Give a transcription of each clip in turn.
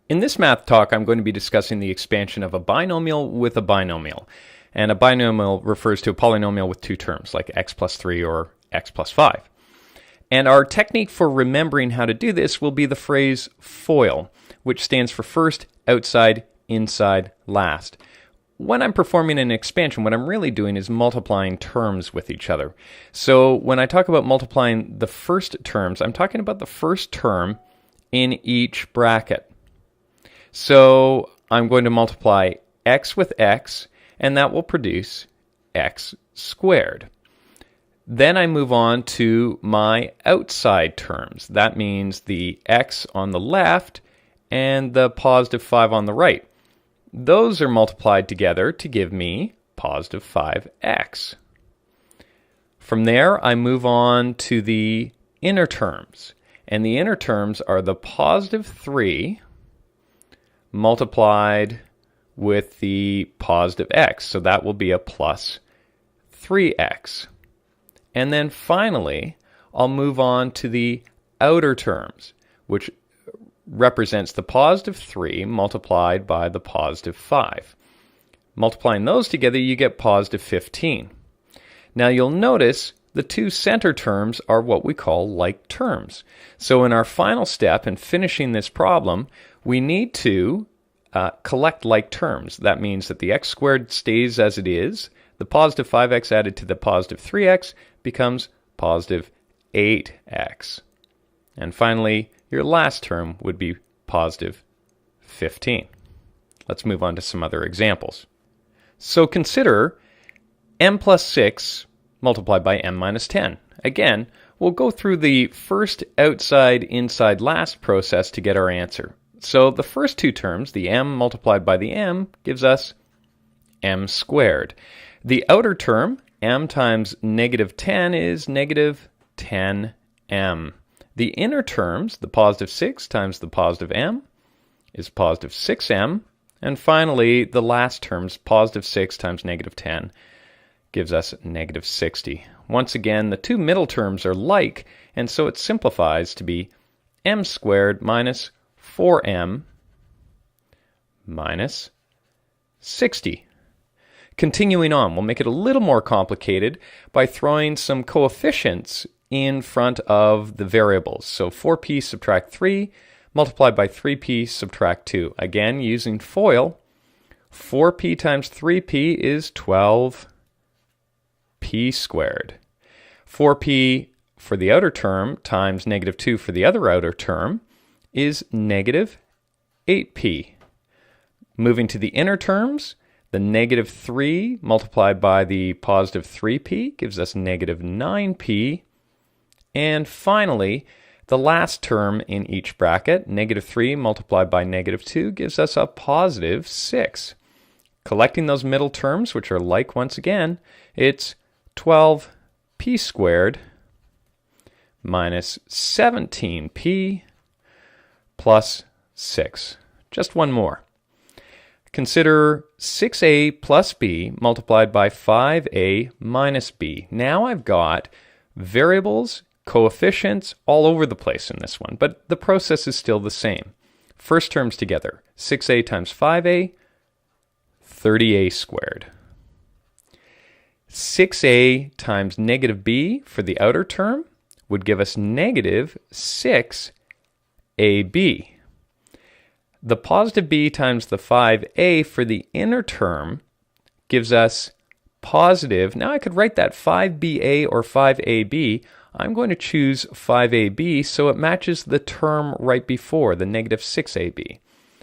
In this math talk, I'm going to be discussing the expansion of a binomial with a binomial. And a binomial refers to a polynomial with two terms, like x plus 3 or x plus 5. And our technique for remembering how to do this will be the phrase FOIL, which stands for first, outside, inside, last. When I'm performing an expansion, what I'm really doing is multiplying terms with each other. So when I talk about multiplying the first terms, I'm talking about the first term in each bracket. So I'm going to multiply x with x, and that will produce x squared. Then I move on to my outside terms. That means the x on the left and the positive 5 on the right. Those are multiplied together to give me positive 5x. From there, I move on to the inner terms. And the inner terms are the positive 3 multiplied with the positive x. So that will be a plus 3x. And then finally, I'll move on to the outer terms, which represents the positive 3 multiplied by the positive 5. Multiplying those together, you get positive 15. Now you'll notice the two center terms are what we call like terms. So in our final step in finishing this problem, we need to collect like terms. That means that the x squared stays as it is. The positive 5x added to the positive 3x becomes positive 8x. And finally, your last term would be positive 15. Let's move on to some other examples. So consider m plus 6 multiplied by m minus 10. Again, we'll go through the first outside, inside, last process to get our answer. So the first two terms, the m multiplied by the m, gives us m squared. The outer term, m times negative 10, is negative 10m. The inner terms, the positive 6 times the positive m, is positive 6m. And finally, the last terms, positive 6 times negative 10, gives us negative 60. Once again, the two middle terms are like, and so it simplifies to be m squared minus 4m minus 60. Continuing on, we'll make it a little more complicated by throwing some coefficients in front of the variables. So 4p subtract 3 multiplied by 3p subtract 2. Again, using FOIL, 4p times 3p is 12p squared. 4p for the outer term times negative 2 for the other outer term is negative 8p. Moving to the inner terms, the negative 3 multiplied by the positive 3p gives us negative 9p. And finally, the last term in each bracket, negative 3 multiplied by negative 2, gives us a positive 6. Collecting those middle terms, which are like once again, it's 12p squared minus 17p plus 6. Just one more. Consider 6a plus b multiplied by 5a minus b. Now I've got variables, coefficients all over the place in this one, but the process is still the same. First terms together, 6a times 5a, 30a squared. 6a times negative b for the outer term would give us negative 6ab. The positive b times the 5a for the inner term gives us positive. Now I could write that 5ba or 5ab. I'm going to choose 5ab so it matches the term right before, the negative 6ab.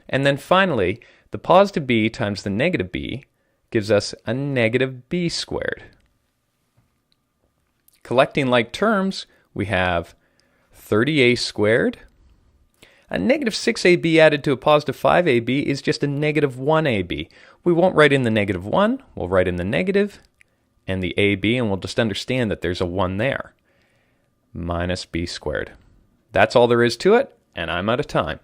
And then finally, the positive b times the negative b gives us a negative b squared. Collecting like terms, we have 30a squared. A negative 6ab added to a positive 5ab is just a negative 1ab. We won't write in the negative 1, we'll write in the negative and the ab, and we'll just understand that there's a 1 there. Minus b squared. That's all there is to it, and I'm out of time.